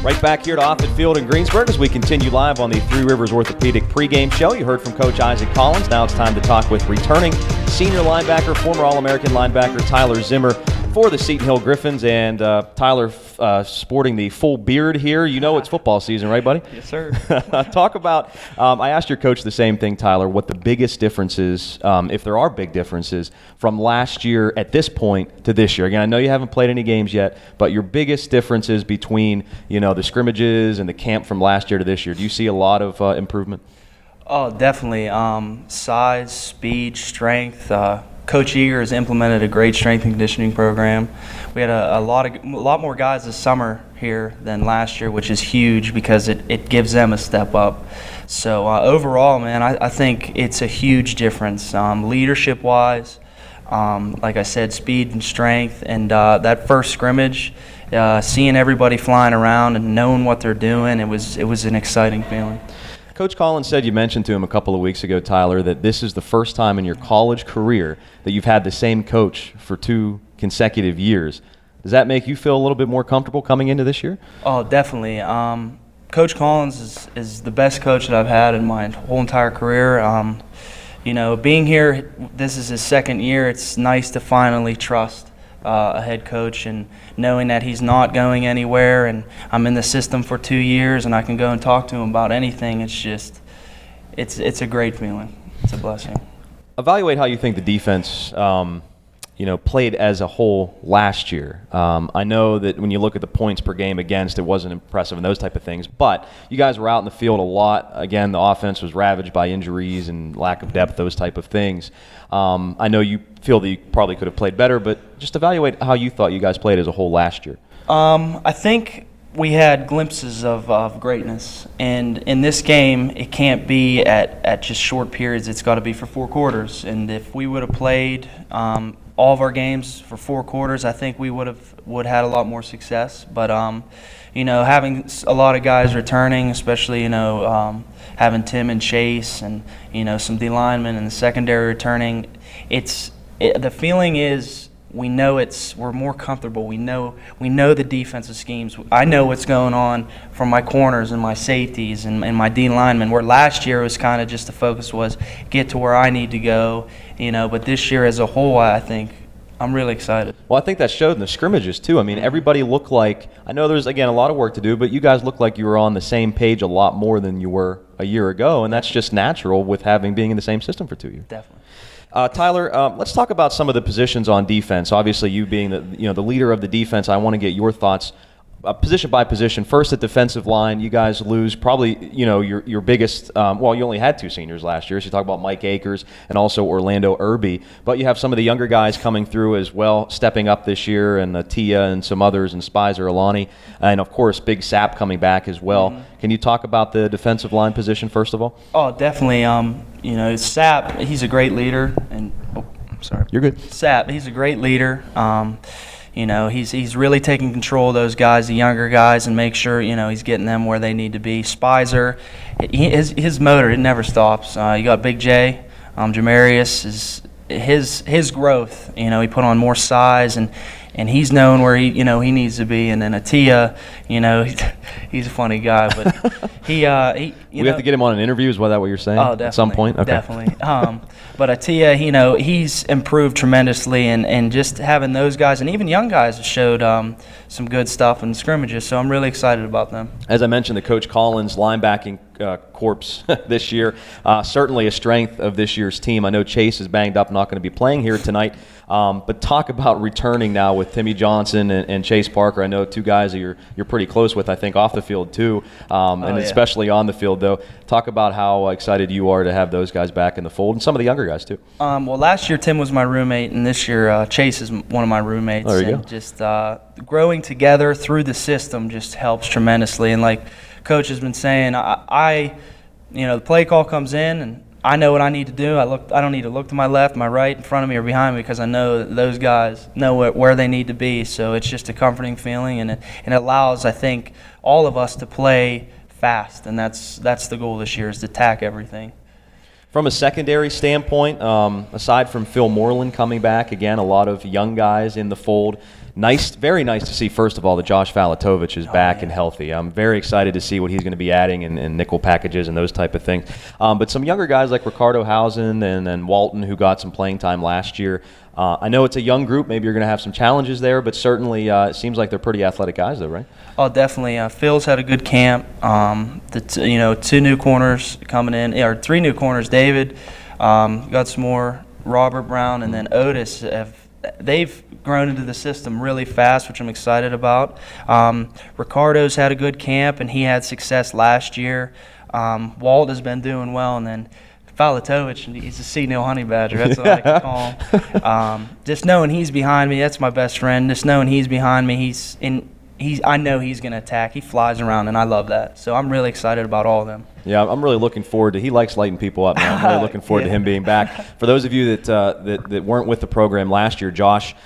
Right back here to Offutt Field in Greensburg as we continue live on the Three Rivers Orthopedic pregame show. You heard from Coach Isaac Collins. Now it's time to talk with returning senior linebacker, former All-American linebacker Tyler Zimmer for the Seton Hill Griffins. And Tyler sporting the full beard here. You know it's football season, right, buddy? Yes, sir. Talk about, I asked your coach the same thing, Tyler, what the biggest differences, if there are big differences, from last year at this point to this year. Again, I know you haven't played any games yet, but your biggest differences between, the scrimmages and the camp from last year to this year, do you see a lot of improvement? Oh, definitely. Size, speed, strength. Coach Eager has implemented a great strength and conditioning program. We had a lot more guys this summer here than last year, which is huge because it gives them a step up. So overall, man, I think it's a huge difference. Leadership-wise, like I said, speed and strength, and that first scrimmage, seeing everybody flying around and knowing what they're doing, it was an exciting feeling. Coach Collins said, you mentioned to him a couple of weeks ago, Tyler, that this is the first time in your college career that you've had the same coach for 2 consecutive years. Does that make you feel a little bit more comfortable coming into this year? Oh, definitely. Coach Collins is the best coach that I've had in my whole entire career. Being here, this is his second year. It's nice to finally trust a head coach and knowing that he's not going anywhere, and I'm in the system for 2 years and I can go and talk to him about anything. It's a great feeling. It's a blessing. Evaluate how you think the defense played as a whole last year. I know that when you look at the points per game against, it wasn't impressive and those type of things, but you guys were out in the field a lot. Again, the offense was ravaged by injuries and lack of depth, those type of things. I know you feel that you probably could have played better, but just evaluate how you thought you guys played as a whole last year. I think we had glimpses of greatness, and in this game, it can't be at just short periods. It's got to be for 4 quarters, and if we would have played all of our games for 4 quarters, I think we would had a lot more success. But having a lot of guys returning, especially having Tim and Chase and some D linemen and the secondary returning, the feeling is we know we're more comfortable. We know the defensive schemes. I know what's going on from my corners and my safeties and my D linemen. Where last year it was kind of just the focus was get to where I need to go. But this year as a whole, I think I'm really excited. Well, I think that showed in the scrimmages too. I mean, everybody looked like, I know there's, again, a lot of work to do, but you guys looked like you were on the same page a lot more than you were a year ago, and that's just natural with being in the same system for 2 years. Definitely. Tyler, let's talk about some of the positions on defense. Obviously, you being the leader of the defense, I want to get your thoughts position by position. First, at defensive line, you guys lose probably your biggest. You only had 2 seniors last year, so you talk about Mike Akers and also Orlando Irby. But you have some of the younger guys coming through as well, stepping up this year, and Tia and some others, and Spicer, Alani, and of course Big Sap coming back as well. Mm-hmm. Can you talk about the defensive line position first of all? Oh, definitely. Sap, he's a great leader, and sorry, you're good. Sap, he's a great leader. He's really taking control of those guys, the younger guys, and make sure he's getting them where they need to be. Spicer, his motor, it never stops. You got Big J, Jamarius, his growth. He put on more size and he's known where he needs to be. And then Atia, he's a funny guy, but we have to get him on an interview. Is that what you're saying? Oh, definitely, at some point. Okay. Definitely. But Atia, he's improved tremendously, and just having those guys and even young guys showed some good stuff in scrimmages. So I'm really excited about them. As I mentioned, the Coach Collins linebacking corps this year, certainly a strength of this year's team. I know Chase is banged up, not going to be playing here tonight. But talk about returning now with Timmy Johnson and Chase Parker. I know 2 guys that you're pretty close with, I think, off the field too, especially on the field though. Talk about how excited you are to have those guys back in the fold, and some of the younger guys too. Well, last year Tim was my roommate, and this year Chase is one of my roommates. There you go. Just growing together through the system just helps tremendously. And like Coach has been saying, the play call comes in and I know what I need to do. I don't need to look to my left, my right, in front of me, or behind me, because I know that those guys know where they need to be. So it's just a comforting feeling, and it allows, I think, all of us to play fast, and that's the goal this year, is to attack everything. From a secondary standpoint, aside from Phil Moreland coming back, again, a lot of young guys in the fold. very nice to see, first of all, that Josh Valatovich is back yeah. and healthy. I'm very excited to see what he's going to be adding in nickel packages and those type of things. But some younger guys like Ricardo Housen and Walton, who got some playing time last year, I know it's a young group. Maybe you're going to have some challenges there, but certainly it seems like they're pretty athletic guys, though, right? Oh, definitely. Phil's had a good camp. Two new corners coming in, or three new corners. David, got some more. Robert Brown, and then Otis. They've grown into the system really fast, which I'm excited about. Ricardo's had a good camp, and he had success last year. Walt has been doing well, and then Valatovich, he's a Seton Hill Honey Badger. That's what I like to call him. Just knowing he's behind me, that's my best friend. Just knowing he's behind me, I know he's going to attack. He flies around, and I love that. So I'm really excited about all of them. Yeah, I'm really looking forward to. He likes lighting people up, man. I'm really looking forward to him being back. For those of you that weren't with the program last year, Josh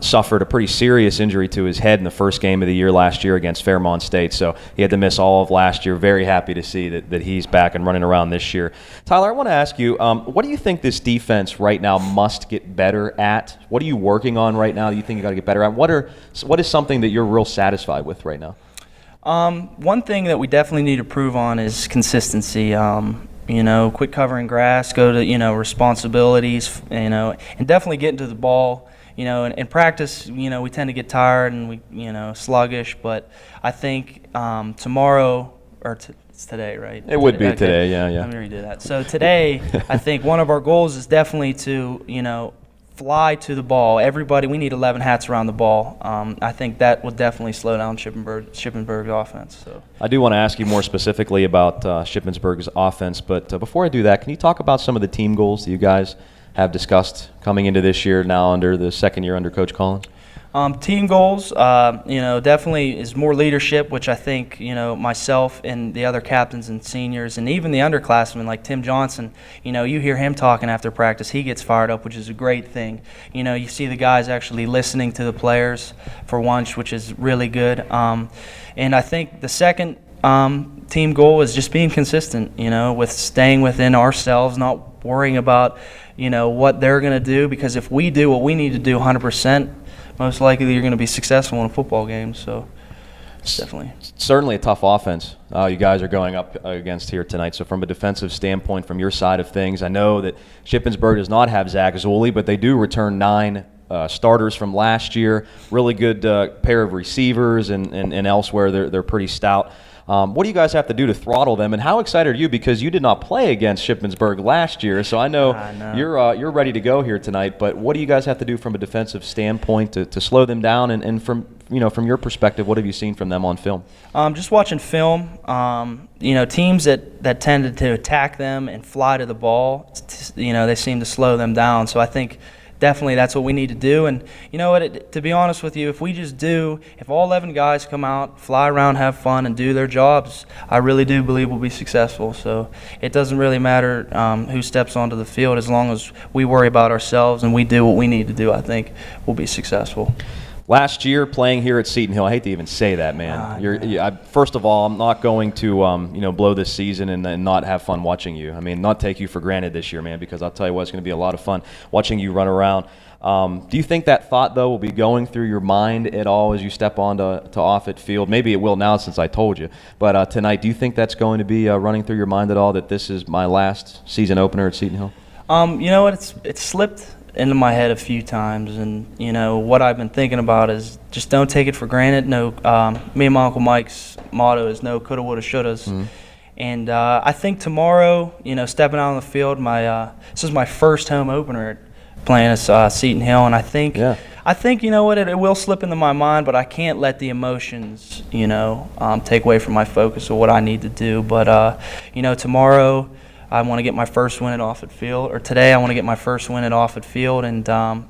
suffered a pretty serious injury to his head in the first game of the year last year against Fairmont State, so he had to miss all of last year. Very happy to see that he's back and running around this year. Tyler, I want to ask you, what do you think this defense right now must get better at? What are you working on right now that you think you got to get better at? What is something that you're real satisfied with right now? One thing that we definitely need to prove on is consistency. Quit covering grass, go to, responsibilities, and definitely get into the ball. In practice, we tend to get tired and we, sluggish, but I think tomorrow, or it's today, right? It would be okay. today, yeah. Let me redo that. So today, I think one of our goals is definitely to, fly to the ball. Everybody, we need 11 hats around the ball. I think that will definitely slow down Shippensburg's offense. So I do want to ask you more specifically about Shippensburg's offense, but before I do that, can you talk about some of the team goals that you guys have discussed coming into this year now under the second year under Coach Collins? Team goals, definitely is more leadership, which I think, myself and the other captains and seniors and even the underclassmen like Tim Johnson, you hear him talking after practice. He gets fired up, which is a great thing. You see the guys actually listening to the players for once, which is really good. And I think the second team goal is just being consistent, with staying within ourselves, not worrying about, what they're going to do, because if we do what we need to do 100%, most likely you're going to be successful in a football game. So definitely. Certainly a tough offense you guys are going up against here tonight. So from a defensive standpoint, from your side of things, I know that Shippensburg does not have Zach Zulli, but they do return 9 starters from last year. Really good pair of receivers, and elsewhere they're pretty stout. What do you guys have to do to throttle them, and how excited are you, because you did not play against Shippensburg last year, so I know you're ready to go here tonight, but what do you guys have to do from a defensive standpoint to slow them down, and from your perspective, what have you seen from them on film? Just watching film, teams that tended to attack them and fly to the ball, they seem to slow them down, so I think definitely that's what we need to do. And you know what, to be honest with you, if all 11 guys come out, fly around, have fun, and do their jobs, I really do believe we'll be successful. So it doesn't really matter who steps onto the field, as long as we worry about ourselves and we do what we need to do, I think we'll be successful. Last year, playing here at Seton Hill, I hate to even say that, man. First of all, I'm not going to blow this season and not have fun watching you. I mean, not take you for granted this year, man, because I'll tell you what, it's going to be a lot of fun watching you run around. Do you think that thought, though, will be going through your mind at all as you step onto Offutt Field? Maybe it will now, since I told you. But tonight, do you think that's going to be running through your mind at all, that this is my last season opener at Seton Hill? You know what? It's slipped into my head a few times, and what I've been thinking about is just don't take it for granted. No, me and my Uncle Mike's motto is no coulda, woulda, shouldas. Mm-hmm. And I think tomorrow, stepping out on the field, this is my first home opener playing at Seton Hill, and I think it will slip into my mind, but I can't let the emotions take away from my focus of what I need to do. But tomorrow I want to get my first win at Offutt Field, or today I want to get my first win at Offutt Field, and I'm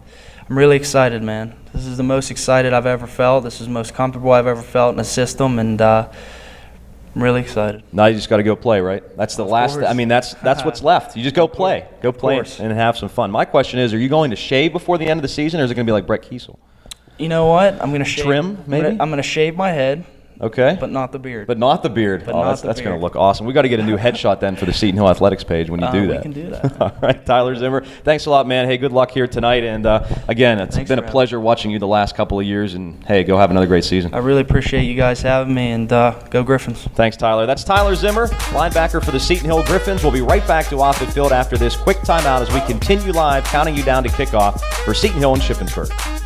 really excited, man. This is the most excited I've ever felt. This is the most comfortable I've ever felt in a system, and I'm really excited. Now you just got to go play, right? That's the last. I mean, that's what's left. You just go play, and have some fun. My question is, are you going to shave before the end of the season, or is it going to be like Brett Kiesel? You know what? I'm going to shave. Trim, maybe. I'm going to shave my head. Okay. but not the beard. But not the beard. But Oh, not that's the going to beard. look awesome. We got to get a new headshot then for the Seton Hill Athletics page when you do that. We can do that. All right, Tyler Zimmer. Thanks a lot, man. Hey, good luck here tonight. And again, it's Thanks been a for having pleasure watching you the last couple of years. And hey, go have another great season. I really appreciate you guys having me, and go Griffins. Thanks, Tyler. That's Tyler Zimmer, linebacker for the Seton Hill Griffins. We'll be right back to Off the Field after this quick timeout as we continue live, counting you down to kickoff for Seton Hill and Shippensburg.